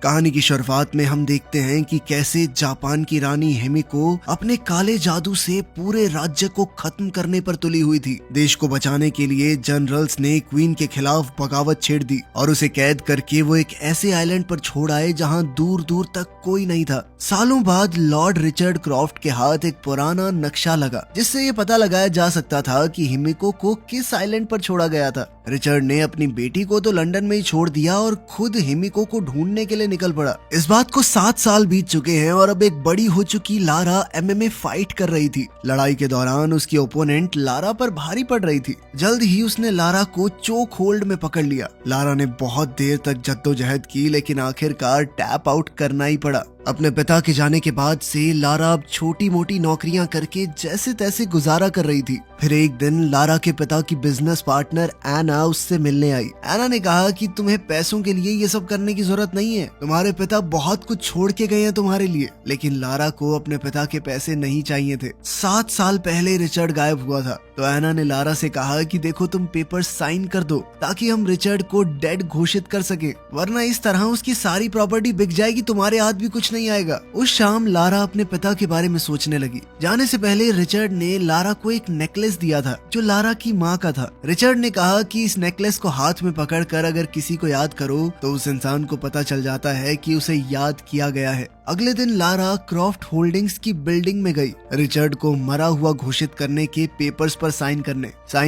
कहानी की शुरुआत में हम देखते हैं कि कैसे जापान की रानी हिमिको अपने काले जादू से पूरे राज्य को खत्म करने पर तुली हुई थी। देश को बचाने के लिए जनरल्स ने क्वीन के खिलाफ बगावत छेड़ दी और उसे कैद करके वो एक ऐसे आइलैंड पर छोड़ आए जहां दूर दूर तक कोई नहीं था। सालों बाद लॉर्ड रिचर्ड क्रॉफ्ट के हाथ एक पुराना नक्शा लगा जिससे ये पता लगाया जा सकता था कि हिमिको को किस आइलैंड पर छोड़ा गया था। रिचर्ड ने अपनी बेटी को तो लंदन में ही छोड़ दिया और खुद हिमिको को ढूंढने के लिए निकल पड़ा। इस बात को 7 साल बीत चुके हैं और अब एक बड़ी हो चुकी लारा एमएमए फाइट कर रही थी। लड़ाई के दौरान उसकी ओपोनेंट लारा पर भारी पड़ रही थी। जल्द ही उसने लारा को चोक होल्ड में पकड़ लिया। लारा ने बहुत देर तक जद्दोजहद की लेकिन आखिरकार टैप आउट करना ही पड़ा। अपने पिता के जाने के बाद से लारा अब छोटी मोटी नौकरियां करके जैसे तैसे गुजारा कर रही थी। फिर एक दिन लारा के पिता की बिजनेस पार्टनर एना उससे मिलने आई। एना ने कहा कि तुम्हें पैसों के लिए ये सब करने की जरूरत नहीं है, तुम्हारे पिता बहुत कुछ छोड़ के गए हैं तुम्हारे लिए। लेकिन लारा को अपने पिता के पैसे नहीं चाहिए थे। 7 साल पहले रिचर्ड गायब हुआ था तो एना ने लारा से कहा कि देखो तुम पेपर साइन कर दो ताकि हम रिचर्ड को डेड घोषित कर सके, वरना इस तरह उसकी सारी प्रॉपर्टी बिक जाएगी, तुम्हारे हाथ भी कुछ नहीं आएगा। उस शाम लारा अपने पिता के बारे में सोचने लगी। जाने से पहले रिचर्ड ने लारा को एक नेकलेस दिया था जो लारा की माँ का था। रिचर्ड ने कहा कि इस नेकलेस को हाथ में पकड़कर अगर किसी को याद करो तो उस इंसान को पता चल जाता है कि उसे याद किया गया है। अगले दिन लारा क्रॉफ्ट होल्डिंग्स की बिल्डिंग में गई रिचर्ड को मरा हुआ घोषित करने के पेपर्स पर साइन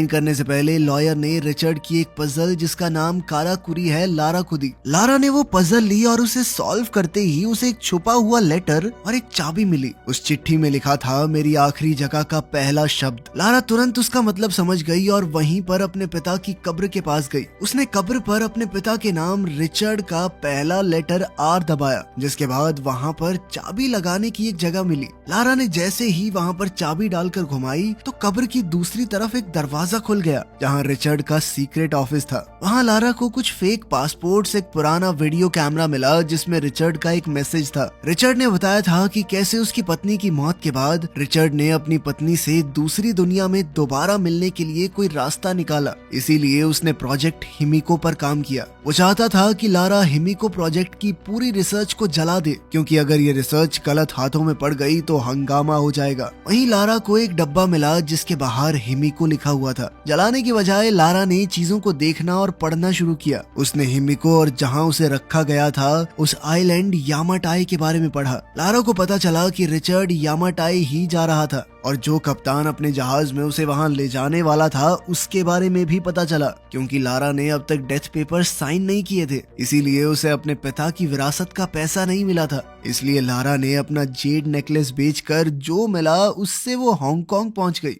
करने से पहले लॉयर ने रिचर्ड की एक पजल जिसका नाम काराकुरी है लारा को दी। लारा ने वो पजल ली और उसे सॉल्व करते ही उसे एक छुपा हुआ लेटर और एक चाबी मिली। उस चिट्ठी में लिखा था मेरी आखिरी जगह का पहला शब्द। लारा तुरंत उसका मतलब समझ गई और वहीं पर अपने पिता की कब्र के पास गई। उसने कब्र पर अपने पिता के नाम रिचर्ड का पहला लेटर आर दबाया, जिसके बाद वहाँ पर चाबी लगाने की एक जगह मिली। लारा ने जैसे ही वहाँ पर चाबी डालकर घुमाई तो कब्र की दूसरी तरफ एक दरवाजा खुल गया जहाँ रिचर्ड का सीक्रेट ऑफिस था। वहाँ लारा को कुछ फेक पासपोर्ट्स, एक पुराना वीडियो कैमरा मिला जिसमें रिचर्ड का एक मैसेज था। रिचर्ड ने बताया था कि कैसे उसकी पत्नी की मौत के बाद रिचर्ड ने अपनी पत्नी से दूसरी दुनिया में दोबारा मिलने के लिए कोई रास्ता निकाला, इसीलिए उसने प्रोजेक्ट हिमिको पर काम किया। वो चाहता था कि लारा हिमिको प्रोजेक्ट की पूरी रिसर्च को जला दे, क्योंकि अगर ये रिसर्च गलत हाथों में पड़ गई तो हंगामा हो जाएगा। वहीं लारा को एक डब्बा मिला जिसके बाहर हिमिको लिखा हुआ था। जलाने की बजाय लारा ने चीजों को देखना और पढ़ना शुरू किया। उसने हिमिको और जहां उसे रखा गया था उस आइलैंड यामाटाई के बारे में पढ़ा। लारा को पता चला कि रिचर्ड यामाटाई ही जा रहा था और जो कप्तान अपने जहाज में उसे वहां ले जाने वाला था उसके बारे में भी पता चला, क्योंकि लारा ने अब तक डेथ पेपर साइन नहीं किए थे, इसीलिए उसे अपने पिता की विरासत का पैसा नहीं मिला था। इसलिए लारा ने अपना जेड नेकलेस बेचकर जो मिला उससे वो हांगकांग पहुंच गई।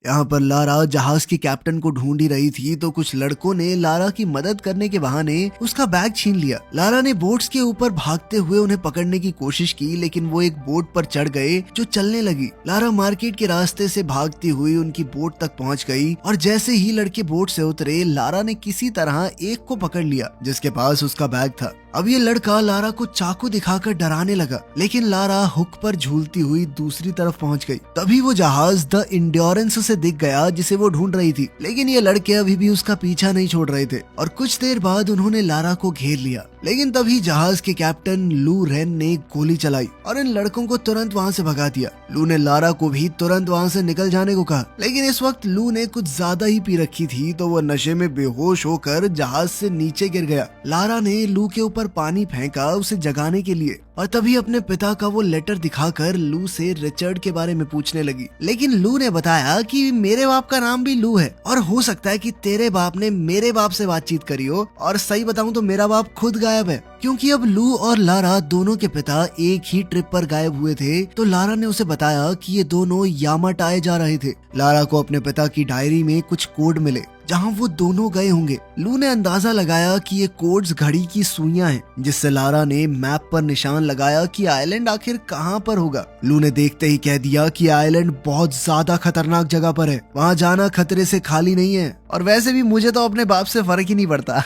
यहाँ पर लारा जहाज के कैप्टन को ढूंढ ही रही थी तो कुछ लड़कों ने लारा की मदद करने के बहाने उसका बैग छीन लिया। लारा ने बोट्स के ऊपर भागते हुए उन्हें पकड़ने की कोशिश की लेकिन वो एक बोट पर चढ़ गए जो चलने लगी। लारा मार्केट के रास्ते से भागती हुई उनकी बोट तक पहुँच गई और जैसे ही लड़के बोट से उतरे लारा ने किसी तरह एक को पकड़ लिया जिसके पास उसका बैग था। अब ये लड़का लारा को चाकू दिखाकर डराने लगा, लेकिन लारा हुक पर झूलती हुई दूसरी तरफ पहुंच गई। तभी वो जहाज द इंड्योरेंस उसे दिख गया जिसे वो ढूंढ रही थी, लेकिन ये लड़के अभी भी उसका पीछा नहीं छोड़ रहे थे और कुछ देर बाद उन्होंने लारा को घेर लिया। लेकिन तभी जहाज के कैप्टन लू रेन ने गोली चलाई और इन लड़कों को तुरंत वहाँ से भगा दिया। लू ने लारा को भी तुरंत वहाँ से निकल जाने को कहा, लेकिन इस वक्त लू ने कुछ ज्यादा ही पी रखी थी तो वो नशे में बेहोश होकर जहाज से नीचे गिर गया। लारा ने लू के ऊपर पानी फेंका उसे जगाने के लिए और तभी अपने पिता का वो लेटर दिखाकर लू से रिचर्ड के बारे में पूछने लगी। लेकिन लू ने बताया कि मेरे बाप का नाम भी लू है और हो सकता है कि तेरे बाप ने मेरे बाप से बातचीत करी हो, और सही बताऊं तो मेरा बाप खुद गायब है, क्योंकि अब लू और लारा दोनों के पिता एक ही ट्रिप पर गायब हुए थे। तो लारा ने उसे बताया कि ये दोनों यामाटाई जा रहे थे। लारा को अपने पिता की डायरी में कुछ कोड मिले जहां वो दोनों गए होंगे। लू ने अंदाजा लगाया कि ये कोड्स घड़ी की सुइयां हैं, जिससे लारा ने मैप पर निशान लगाया कि आइलैंड आखिर कहां पर होगा। लू ने देखते ही कह दिया कि आइलैंड बहुत ज्यादा खतरनाक जगह पर है, वहां जाना खतरे से खाली नहीं है और वैसे भी मुझे तो अपने बाप से फर्क ही नहीं पड़ता।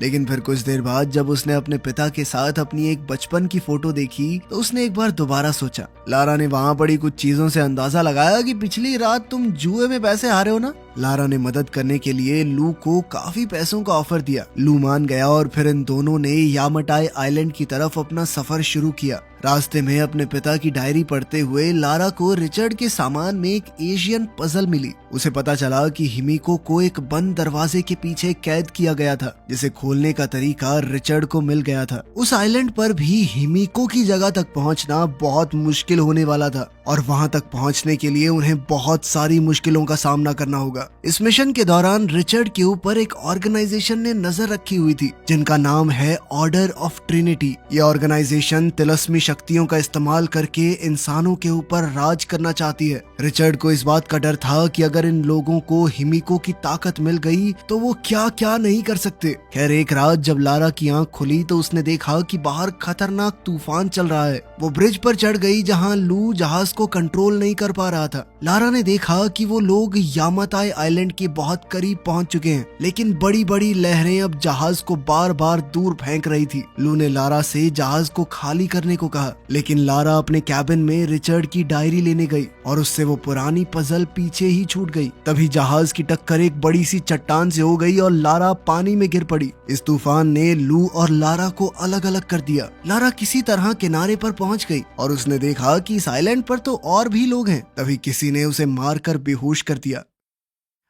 लेकिन फिर कुछ देर बाद जब उसने अपने पिता के साथ अपनी एक बचपन की फोटो देखी तो उसने एक बार दोबारा सोचा। लारा ने वहाँ पड़ी कुछ चीजों से अंदाजा लगाया कि पिछली रात तुम जुए में पैसे हारे हो ना। लारा ने मदद करने के लिए लू को काफी पैसों का ऑफर दिया। लू मान गया और फिर इन दोनों ने यामाटाई आइलैंड की तरफ अपना सफर शुरू किया। रास्ते में अपने पिता की डायरी पढ़ते हुए लारा को रिचर्ड के सामान में एक एशियन पजल मिली। उसे पता चला कि हिमिको को एक बंद दरवाजे के पीछे कैद किया गया था, जिसे खोलने का तरीका रिचर्ड को मिल गया था। उस आइलैंड पर भी हिमिको की जगह तक पहुंचना बहुत मुश्किल होने वाला था और वहां तक पहुंचने के लिए उन्हें बहुत सारी मुश्किलों का सामना करना होगा। इस मिशन के दौरान रिचर्ड के ऊपर एक ऑर्गेनाइजेशन ने नजर रखी हुई थी जिनका नाम है ऑर्डर ऑफ ट्रिनिटी। ये ऑर्गेनाइजेशन तिलस्मी शक्तियों का इस्तेमाल करके इंसानों के ऊपर राज करना चाहती है। रिचर्ड को इस बात का डर था कि अगर इन लोगों को हिमिको की ताकत मिल गई तो वो क्या क्या नहीं कर सकते। खैर एक रात जब लारा की आंख खुली तो उसने देखा कि बाहर खतरनाक तूफान चल रहा है। वो ब्रिज पर चढ़ गई जहां लू जहाज को कंट्रोल नहीं कर पा रहा था। लारा ने देखा कि वो लोग यामाताई आइलैंड के बहुत करीब पहुंच चुके हैं, लेकिन बड़ी बड़ी लहरें अब जहाज को बार बार दूर फेंक रही थी। लू ने लारा से जहाज को खाली करने को कहा, लेकिन लारा अपने कैबिन में रिचर्ड की डायरी लेने गई और उससे वो पुरानी पजल पीछे ही छूट गई। तभी जहाज की टक्कर एक बड़ी सी चट्टान से हो गई और लारा पानी में गिर पड़ी। इस तूफान ने लू और लारा को अलग अलग कर दिया। लारा किसी तरह किनारे पर पहुंच गई और उसने देखा कि इस आइलैंड पर तो और भी लोग हैं। तभी किसी ने उसे मारकर बेहोश कर दिया।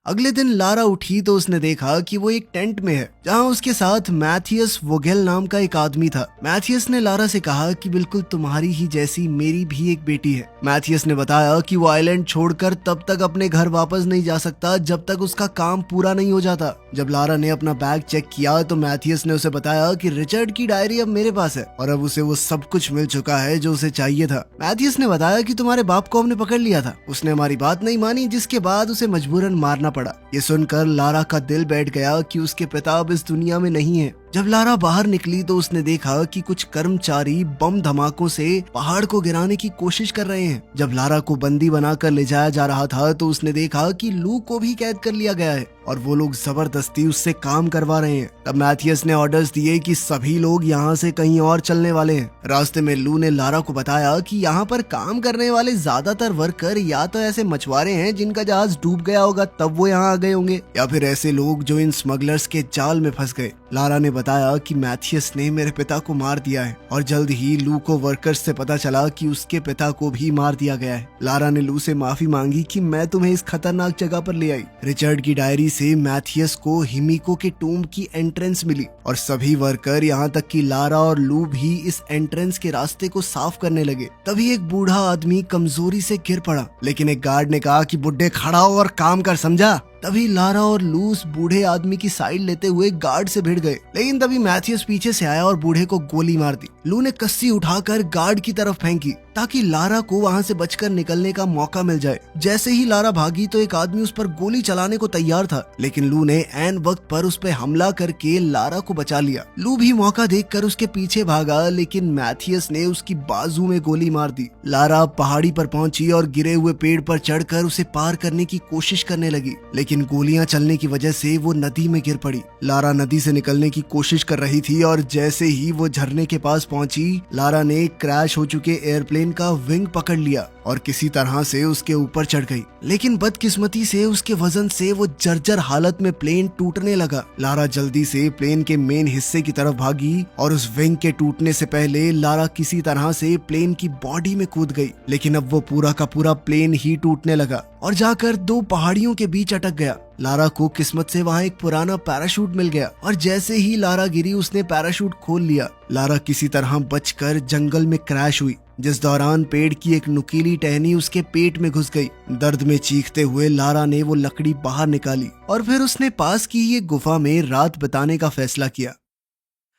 अगले दिन लारा उठी तो उसने देखा कि वो एक टेंट में है जहां उसके साथ मैथियस वोगेल नाम का एक आदमी था। मैथियस ने लारा से कहा कि बिल्कुल तुम्हारी ही जैसी मेरी भी एक बेटी है। मैथियस ने बताया कि वो आइलैंड छोड़कर तब तक अपने घर वापस नहीं जा सकता जब तक उसका काम पूरा नहीं हो जाता। जब लारा ने अपना बैग चेक किया तो मैथियस ने उसे बताया कि रिचर्ड की डायरी अब मेरे पास है और अब उसे वो सब कुछ मिल चुका है जो उसे चाहिए था। मैथियस ने बताया कि तुम्हारे बाप को हमने पकड़ लिया था, उसने हमारी बात नहीं मानी, जिसके बाद उसे मजबूरन मारना पड़ा। ये सुनकर लारा का दिल बैठ गया कि उसके पिता अब इस दुनिया में नहीं है। जब लारा बाहर निकली तो उसने देखा कि कुछ कर्मचारी बम धमाकों से पहाड़ को गिराने की कोशिश कर रहे हैं। जब लारा को बंदी बनाकर ले जाया जा रहा था तो उसने देखा कि लू को भी कैद कर लिया गया है और वो लोग जबरदस्ती उससे काम करवा रहे हैं। तब मैथियस ने ऑर्डर्स दिए कि सभी लोग यहाँ से कहीं और चलने वाले हैं। रास्ते में लू ने लारा को बताया कि यहाँ पर काम करने वाले ज्यादातर वर्कर या तो ऐसे मछुआरे हैं जिनका जहाज डूब गया होगा तब वो यहाँ आ गए होंगे, या फिर ऐसे लोग जो इन स्मगलर्स के जाल में फंस गए। लारा ने बताया कि मैथियस ने मेरे पिता को मार दिया है और जल्द ही लू को वर्कर्स से पता चला कि उसके पिता को भी मार दिया गया है। लारा ने लू से माफी मांगी कि मैं तुम्हें इस खतरनाक जगह पर ले आई। रिचर्ड की डायरी से मैथियस को हिमिको के टूम्ब की एंट्रेंस मिली और सभी वर्कर यहाँ तक कि लारा और लू भी इस एंट्रेंस के रास्ते को साफ करने लगे। तभी एक बूढ़ा आदमी कमजोरी से गिर पड़ा, लेकिन एक गार्ड ने कहा कि बुड्ढे खड़ा हो और काम कर, समझा। तभी लारा और लू उस बूढ़े आदमी की साइड लेते हुए गार्ड से भिड़ गए, लेकिन तभी मैथियस पीछे से आया और बूढ़े को गोली मार दी। लू ने कस्सी उठाकर गार्ड की तरफ फेंकी ताकि लारा को वहां से बचकर निकलने का मौका मिल जाए। जैसे ही लारा भागी तो एक आदमी उस पर गोली चलाने को तैयार था, लेकिन लू ने ऐन वक्त पर उस पर हमला करके लारा को बचा लिया। लू भी मौका देखकर उसके पीछे भागा, लेकिन मैथियस ने उसकी बाजू में गोली मार दी। लारा पहाड़ी पर पहुंची और गिरे हुए पेड़ पर चढ़कर उसे पार करने की कोशिश करने लगी, लेकिन गोलियां चलने की वजह से वो नदी में गिर पड़ी। लारा नदी से निकलने की कोशिश कर रही थी और जैसे ही वो झरने के पास पहुंची, लारा ने क्रैश हो चुके एयरप्लेन का विंग पकड़ लिया और किसी तरह से उसके ऊपर चढ़ गई, लेकिन बदकिस्मती से उसके वजन से वो जर्जर हालत में प्लेन टूटने लगा। लारा जल्दी से प्लेन के मेन हिस्से की तरफ भागी और उस विंग के टूटने से पहले लारा किसी तरह से प्लेन की बॉडी में कूद गई, लेकिन अब वो पूरा का पूरा प्लेन ही टूटने लगा और जाकर दो पहाड़ियों के बीच अटक गया। लारा को किस्मत से वहाँ एक पुराना पैराशूट मिल गया और जैसे ही लारा गिरी उसने पैराशूट खोल लिया। लारा किसी तरह बचकर जंगल में क्रैश हुई, जिस दौरान पेड़ की एक नुकीली टहनी उसके पेट में घुस गई। दर्द में चीखते हुए लारा ने वो लकड़ी बाहर निकाली और फिर उसने पास की एक गुफा में रात बिताने का फैसला किया।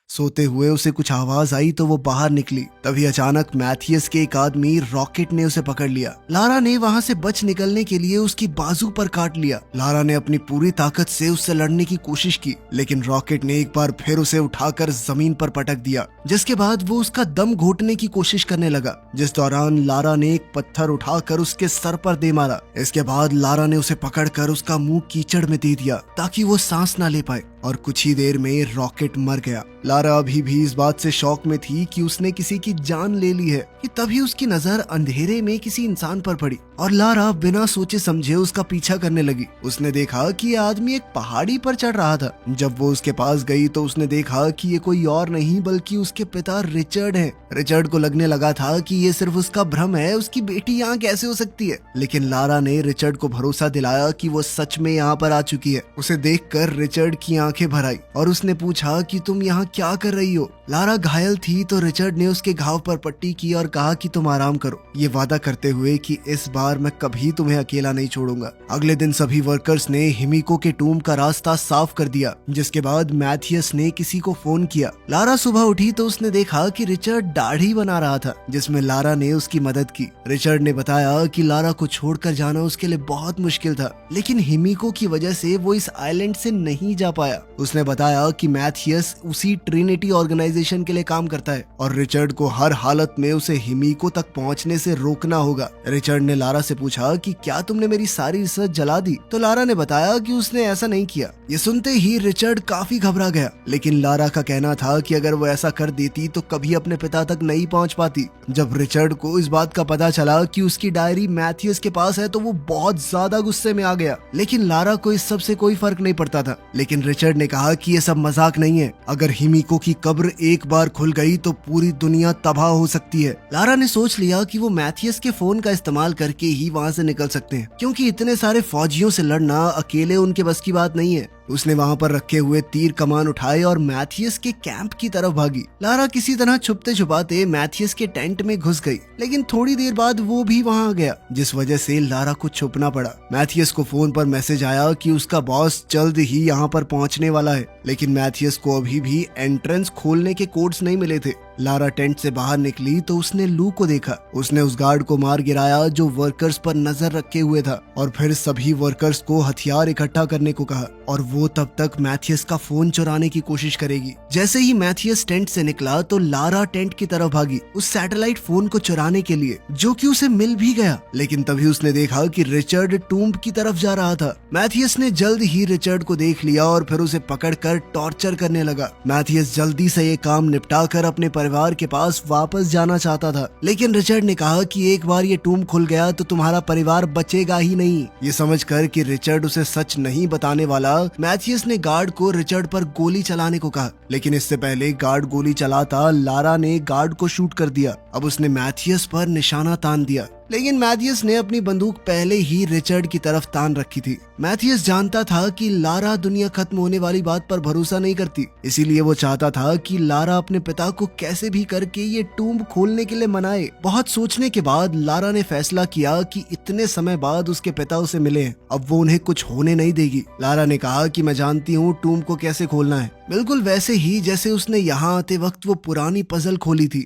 सोते हुए उसे कुछ आवाज आई तो वो बाहर निकली। तभी अचानक मैथियस के एक आदमी रॉकेट ने उसे पकड़ लिया। लारा ने वहां से बच निकलने के लिए उसकी बाजू पर काट लिया। लारा ने अपनी पूरी ताकत से उससे लड़ने की कोशिश की, लेकिन रॉकेट ने एक बार फिर उसे उठाकर जमीन पर पटक दिया, जिसके बाद वो उसका दम घोटने की कोशिश करने लगा। जिस दौरान लारा ने एक पत्थर उठाकर उसके सर पर दे मारा। इसके बाद लारा ने उसे पकड़कर उसका मुंह कीचड़ में दे दिया ताकि वो सांस ना ले पाए, और कुछ ही देर में रॉकेट मर गया। लारा अभी भी इस बात से शॉक में थी कि उसने किसी की जान ले ली है कि तभी उसकी नजर अंधेरे में किसी इंसान पर पड़ी और लारा बिना सोचे समझे उसका पीछा करने लगी। उसने देखा कि ये आदमी एक पहाड़ी पर चढ़ रहा था। जब वो उसके पास गई तो उसने देखा कि ये कोई और नहीं बल्कि उसके पिता रिचर्ड है। रिचर्ड को लगने लगा था कि ये सिर्फ उसका भ्रम है, उसकी बेटी यहाँ कैसे हो सकती है। लेकिन लारा ने रिचर्ड को भरोसा दिलाया कि वो सच में यहाँ पर आ चुकी है। उसे देखकर रिचर्ड की आंखें भर आई और उसने पूछा कि तुम यहाँ क्या कर रही हो। लारा घायल थी तो रिचर्ड ने उसके घाव पर पट्टी की और कहा कि तुम आराम करो, ये वादा करते हुए कि इस बार मैं कभी तुम्हें अकेला नहीं छोड़ूंगा। अगले दिन सभी वर्कर्स ने हिमिको के टूम का रास्ता साफ कर दिया, जिसके बाद मैथियस ने किसी को फोन किया। लारा सुबह उठी तो उसने देखा कि रिचर्ड दाढ़ी बना रहा था, जिसमें लारा ने उसकी मदद की। रिचर्ड ने बताया कि लारा को छोड़कर जाना उसके लिए बहुत मुश्किल था, लेकिन हिमिको की वजह से वो इस आइलैंड से नहीं जा पाया। उसने बताया कि मैथियस उसी ट्रिनिटी ऑर्गेनाइजेशन के लिए काम करता है और रिचर्ड को हर हालत में उसे हिमिको तक पहुंचने से रोकना होगा। रिचर्ड ने लारा से पूछा कि क्या तुमने मेरी सारी रिसर्च जला दी? तो लारा ने बताया कि उसने ऐसा नहीं किया। ये सुनते ही रिचर्ड काफी घबरा गया, लेकिन लारा का कहना था कि अगर वो ऐसा कर देती तो कभी अपने पिता तक नहीं पहुंच पाती। जब रिचर्ड को इस बात का पता चला कि उसकी डायरी मैथियस के पास है तो वो बहुत ज्यादा गुस्से में आ गया, लेकिन लारा को इस सब से कोई फर्क नहीं पड़ता था। लेकिन रिचर्ड ने कहा कि ये सब मजाक नहीं है, अगर हिमिको की कब्र एक बार खुल गई तो पूरी दुनिया तबाह हो सकती है। लारा ने सोच लिया कि वो मैथियस के फोन का इस्तेमाल करके ही वहाँ से निकल सकते हैं, क्योंकि इतने सारे फौजियों से लड़ना अकेले उनके बस की बात नहीं है। उसने वहाँ पर रखे हुए तीर कमान उठाए और मैथियस के कैंप की तरफ भागी। लारा किसी तरह छुपते छुपाते मैथियस के टेंट में घुस गई, लेकिन थोड़ी देर बाद वो भी वहाँ आ गया, जिस वजह से लारा को छुपना पड़ा। मैथियस को फोन पर मैसेज आया कि उसका बॉस जल्द ही यहाँ पर पहुँचने वाला है, लेकिन मैथियस को अभी भी एंट्रेंस खोलने के कोड्स नहीं मिले थे। लारा टेंट से बाहर निकली तो उसने लू को देखा। उसने उस गार्ड को मार गिराया जो वर्कर्स पर नजर रखे हुए था, और फिर सभी वर्कर्स को हथियार इकट्ठा करने को कहा और वो तब तक मैथियस का फोन चुराने की कोशिश करेगी। जैसे ही मैथियस टेंट से निकला तो लारा टेंट की तरफ भागी उस सैटेलाइट फोन को चुराने के लिए, जो कि उसे मिल भी गया। लेकिन तभी उसने देखा कि रिचर्ड टूम्ब की तरफ जा रहा था। मैथियस ने जल्द ही रिचर्ड को देख लिया और फिर उसे पकड़कर टॉर्चर करने लगा। मैथियस जल्दी से ये काम निपटाकर अपने परिवार के पास वापस जाना चाहता था, लेकिन रिचर्ड ने कहा कि एक बार ये टूम्ब खुल गया तो तुम्हारा परिवार बचेगा ही नहीं। ये समझकर कि रिचर्ड उसे सच नहीं बताने वाला, मैथियस ने गार्ड को रिचर्ड पर गोली चलाने को कहा, लेकिन इससे पहले गार्ड गोली चलाता लारा ने गार्ड को शूट कर दिया। अब उसने मैथियस पर निशाना तान दिया, लेकिन मैथियस ने अपनी बंदूक पहले ही रिचर्ड की तरफ तान रखी थी। मैथियस जानता था कि लारा दुनिया खत्म होने वाली बात पर भरोसा नहीं करती, इसीलिए वो चाहता था कि लारा अपने पिता को कैसे भी करके ये टूम्ब खोलने के लिए मनाए। बहुत सोचने के बाद लारा ने फैसला किया कि इतने समय बाद उसके पिता उसे मिले हैं, अब वो उन्हें कुछ होने नहीं देगी। लारा ने कहा कि मैं जानती हूँ टूम्ब को कैसे खोलना है, बिल्कुल वैसे ही जैसे उसने यहाँ आते वक्त वो पुरानी पजल खोली थी।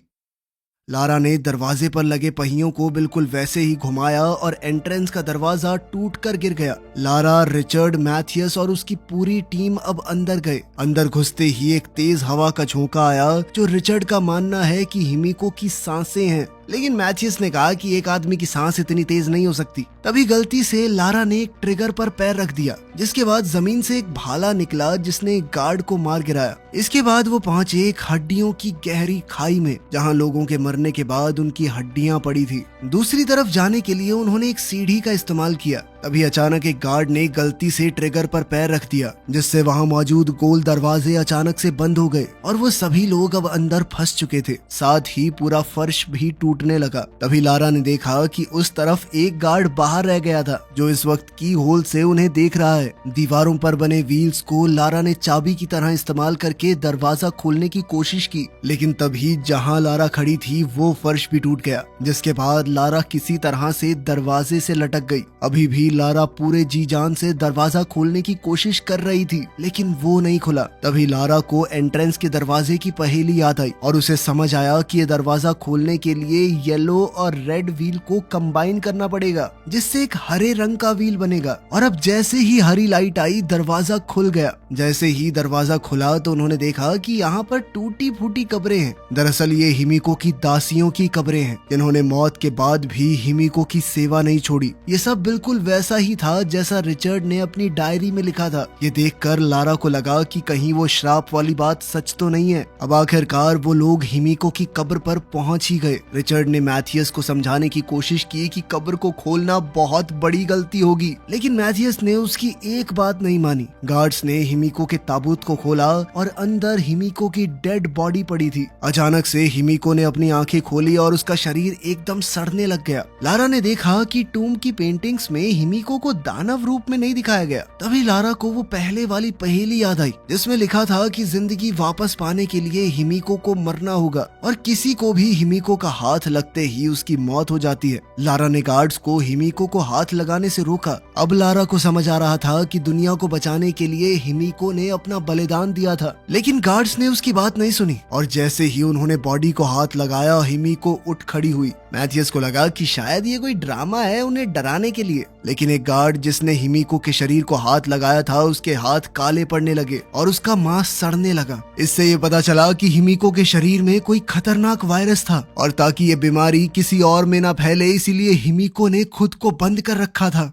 लारा ने दरवाजे पर लगे पहियों को बिल्कुल वैसे ही घुमाया और एंट्रेंस का दरवाजा टूटकर गिर गया। लारा, रिचर्ड, मैथियस और उसकी पूरी टीम अब अंदर गए। अंदर घुसते ही एक तेज हवा का झोंका आया, जो रिचर्ड का मानना है कि हिमिको की सांसें हैं, लेकिन मैथियस ने कहा कि एक आदमी की सांस इतनी तेज नहीं हो सकती। तभी गलती से लारा ने एक ट्रिगर पर पैर रख दिया, जिसके बाद जमीन से एक भाला निकला जिसने एक गार्ड को मार गिराया। इसके बाद वो पहुंचे एक हड्डियों की गहरी खाई में, जहां लोगों के मरने के बाद उनकी हड्डियां पड़ी थी। दूसरी तरफ जाने के लिए उन्होंने एक सीढ़ी का इस्तेमाल किया। तभी अचानक एक गार्ड ने गलती से ट्रिगर पर पैर रख दिया, जिससे वहां मौजूद गोल दरवाजे अचानक से बंद हो गए और वो सभी लोग अब अंदर फंस चुके थे। साथ ही पूरा फर्श भी टूटने लगा। तभी लारा ने देखा कि उस तरफ एक गार्ड बाहर बाहर रह गया था, जो इस वक्त की होल से उन्हें देख रहा है। दीवारों पर बने व्हील्स को लारा ने चाबी की तरह इस्तेमाल करके दरवाजा खोलने की कोशिश की, लेकिन तभी जहां लारा खड़ी थी वो फर्श भी टूट गया, जिसके बाद लारा किसी तरह से दरवाजे से लटक गई। अभी भी लारा पूरे जी जान से दरवाजा खोलने की कोशिश कर रही थी, लेकिन वो नहीं खुला। तभी लारा को एंट्रेंस के दरवाजे की पहेली याद आई और उसे समझ आया कि ये दरवाजा खोलने के लिए येलो और रेड व्हील को कंबाइन करना पड़ेगा, जिससे एक हरे रंग का व्हील बनेगा। और अब जैसे ही हरी लाइट आई, दरवाजा खुल गया। जैसे ही दरवाजा खुला तो उन्होंने देखा कि यहाँ पर टूटी फूटी कब्रें हैं। दरअसल ये हिमिको की दासियों की कब्रें हैं, जिन्होंने मौत के बाद भी हिमिको की सेवा नहीं छोड़ी। ये सब बिल्कुल वैसा ही था जैसा रिचर्ड ने अपनी डायरी में लिखा था। ये देखकर लारा को लगा कि कहीं वो श्राप वाली बात सच तो नहीं है। अब आखिरकार वो लोग हिमिको की कब्र पर पहुंच ही गए। रिचर्ड ने मैथियस को समझाने की कोशिश की कि कब्र को खोलना बहुत बड़ी गलती होगी, लेकिन मैथियस ने उसकी एक बात नहीं मानी। गार्ड्स ने हिमिको के ताबूत को खोला और अंदर हिमिको की डेड बॉडी पड़ी थी। अचानक से हिमिको ने अपनी आंखें खोली और उसका शरीर एकदम सड़ने लग गया। लारा ने देखा कि टूम की पेंटिंग्स में हिमिको को दानव रूप में नहीं दिखाया गया। तभी लारा को वो पहले वाली पहेली याद आई, जिसमें लिखा था कि जिंदगी वापस पाने के लिए हिमिको को मरना होगा और किसी को भी हिमिको का हाथ लगते ही उसकी मौत हो जाती है। लारा ने गार्ड्स को हिमिको को हाथ लगाने से रोका। अब लारा को समझ आ रहा था कि दुनिया को बचाने के लिए हिमिको ने अपना बलिदान दिया था, लेकिन गार्ड्स ने उसकी बात नहीं सुनी और जैसे ही उन्होंने बॉडी को हाथ लगाया, हिमिको उठ खड़ी हुई। मैथियस को लगा कि शायद ये कोई ड्रामा है उन्हें डराने के लिए, लेकिन एक गार्ड जिसने हिमिको के शरीर को हाथ लगाया था, उसके हाथ काले पड़ने लगे और उसका मांस सड़ने लगा। इससे ये पता चला कि हिमिको के शरीर में कोई खतरनाक वायरस था और ताकि ये बीमारी किसी और में ना फैले, इसीलिए हिमिको ने खुद को बंद कर रखा था।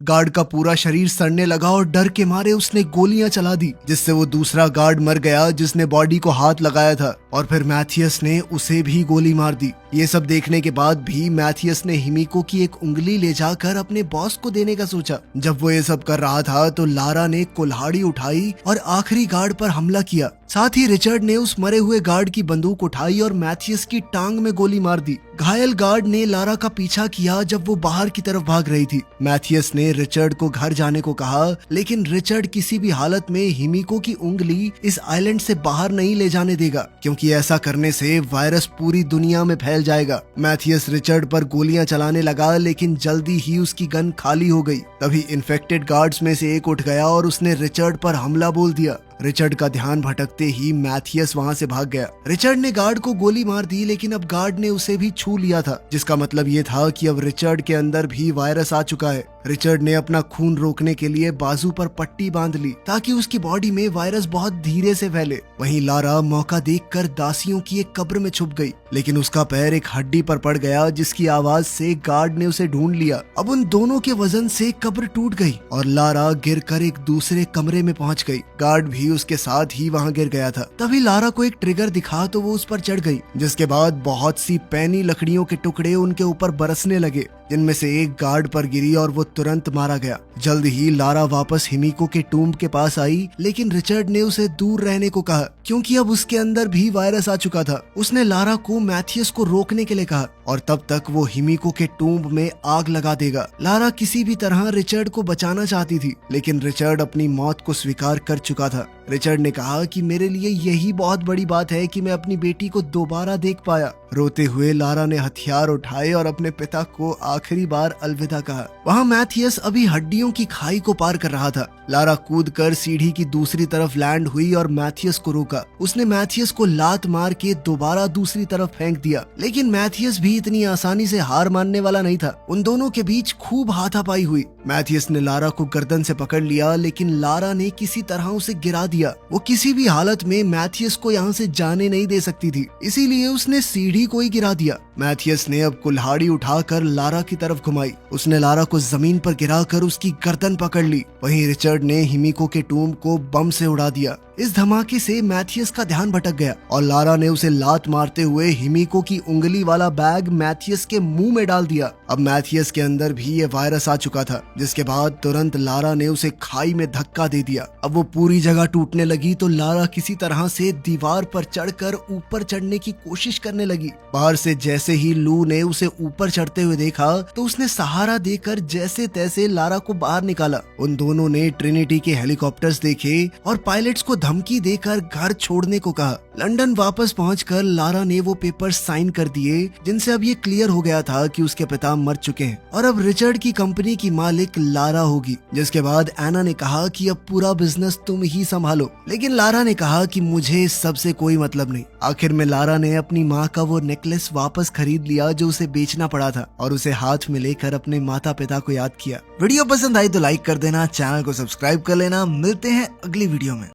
गार्ड का पूरा शरीर सड़ने लगा और डर के मारे उसने गोलियां चला दी, जिससे वो दूसरा गार्ड मर गया जिसने बॉडी को हाथ लगाया था, और फिर मैथियस ने उसे भी गोली मार दी। ये सब देखने के बाद भी मैथियस ने हिमिको की एक उंगली ले जाकर अपने बॉस को देने का सोचा। जब वो ये सब कर रहा था तो लारा ने कुल्हाड़ी उठाई और आखिरी गार्ड पर हमला किया। साथ ही रिचर्ड ने उस मरे हुए गार्ड की बंदूक उठाई और मैथियस की टांग में गोली मार दी। घायल गार्ड ने लारा का पीछा किया जब वो बाहर की तरफ भाग रही थी। मैथियस ने रिचर्ड को घर जाने को कहा, लेकिन रिचर्ड किसी भी हालत में हिमिको की उंगली इस आइलैंड से बाहर नहीं ले जाने देगा, क्योंकि ऐसा करने से वायरस पूरी दुनिया में फैल जाएगा। मैथियस रिचर्ड पर गोलियां चलाने लगा, लेकिन जल्दी ही उसकी गन खाली हो गई। तभी इन्फेक्टेड गार्ड्स में से एक उठ गया और उसने रिचर्ड पर हमला बोल दिया। रिचर्ड का ध्यान भटकते ही मैथियस वहां से भाग गया। रिचर्ड ने गार्ड को गोली मार दी, लेकिन अब गार्ड ने उसे भी छू लिया था, जिसका मतलब ये था कि अब रिचर्ड के अंदर भी वायरस आ चुका है। रिचर्ड ने अपना खून रोकने के लिए बाजू पर पट्टी बांध ली ताकि उसकी बॉडी में वायरस बहुत धीरे से फैले। वहीं लारा मौका देखकर दासियों की एक कब्र में छुप गई, लेकिन उसका पैर एक हड्डी पर पड़ गया, जिसकी आवाज से गार्ड ने उसे ढूंढ लिया। अब उन दोनों के वजन से कब्र टूट गई और लारा गिरकर एक दूसरे कमरे में पहुंच गई। गार्ड भी उसके साथ ही वहां गिर गया था। तभी लारा को एक ट्रिगर दिखा तो वो उस पर चढ़ गई, जिसके बाद बहुत सी पैनी लकड़ियों के टुकड़े उनके ऊपर बरसने लगे, जिनमें से एक गार्ड पर गिरी और वो तुरंत मारा गया। जल्द ही लारा वापस हिमिको के टूम्ब के पास आई, लेकिन रिचर्ड ने उसे दूर रहने को कहा, क्योंकि अब उसके अंदर भी वायरस आ चुका था। उसने लारा को मैथियस को रोकने के लिए कहा और तब तक वो हिमिको के टूम्ब में आग लगा देगा। लारा किसी भी तरह रिचर्ड को बचाना चाहती थी, लेकिन रिचर्ड अपनी मौत को स्वीकार कर चुका था। रिचर्ड ने कहा कि मेरे लिए यही बहुत बड़ी बात है कि मैं अपनी बेटी को दोबारा देख पाया। रोते हुए लारा ने हथियार उठाए और अपने पिता को आखिरी बार अलविदा कहा। वहाँ मैथियस अभी हड्डियों की खाई को पार कर रहा था। लारा कूदकर सीढ़ी की दूसरी तरफ लैंड हुई और मैथियस को रोका। उसने मैथियस को लात मार के दोबारा दूसरी तरफ फेंक दिया, लेकिन मैथियस भी इतनी आसानी से हार मानने वाला नहीं था। उन दोनों के बीच खूब हाथापाई हुई। मैथियस ने लारा को गर्दन से पकड़ लिया, लेकिन लारा ने किसी तरह उसे गिरा दिया। वो किसी भी हालत में मैथियस को यहाँ से जाने नहीं दे सकती थी, इसीलिए उसने सीढ़ी को ही गिरा दिया। मैथियस ने अब कुल्हाड़ी उठाकर लारा की तरफ घुमाई। उसने लारा को जमीन पर गिराकर उसकी गर्दन पकड़ ली। वहीं रिचर्ड ने हिमिको के टूम्ब को बम से उड़ा दिया। इस धमाके से मैथियस का ध्यान भटक गया और लारा ने उसे लात मारते हुए हिमिको की उंगली वाला बैग मैथियस के मुंह में डाल दिया। अब मैथियस के अंदर भी ये वायरस आ चुका था, जिसके बाद तुरंत लारा ने उसे खाई में धक्का दे दिया। अब वो पूरी जगह टूटने लगी तो लारा किसी तरह से दीवार पर चढ़कर ऊपर चढ़ने की कोशिश करने लगी। बाहर से जैसे ही लू ने उसे ऊपर चढ़ते हुए देखा तो उसने सहारा देकर जैसे तैसे लारा को बाहर निकाला। उन दोनों ने ट्रिनिटी के हेलीकॉप्टर्स देखे और पायलट्स को धमकी देकर घर छोड़ने को कहा। लंदन वापस पहुंचकर लारा ने वो पेपर साइन कर दिए, जिनसे अब ये क्लियर हो गया था कि उसके पिता मर चुके हैं और अब रिचर्ड की कंपनी की मालिक लारा होगी। जिसके बाद एना ने कहा कि अब पूरा बिजनेस तुम ही संभालो, लेकिन लारा ने कहा कि मुझे सबसे कोई मतलब नहीं। आखिर में लारा ने अपनी माँ का वो नेकलेस वापस खरीद लिया जो उसे बेचना पड़ा था और उसे हाथ में लेकर अपने माता पिता को याद किया। वीडियो पसंद आई तो लाइक कर देना, चैनल को सब्सक्राइब कर लेना। मिलते हैं अगली वीडियो में।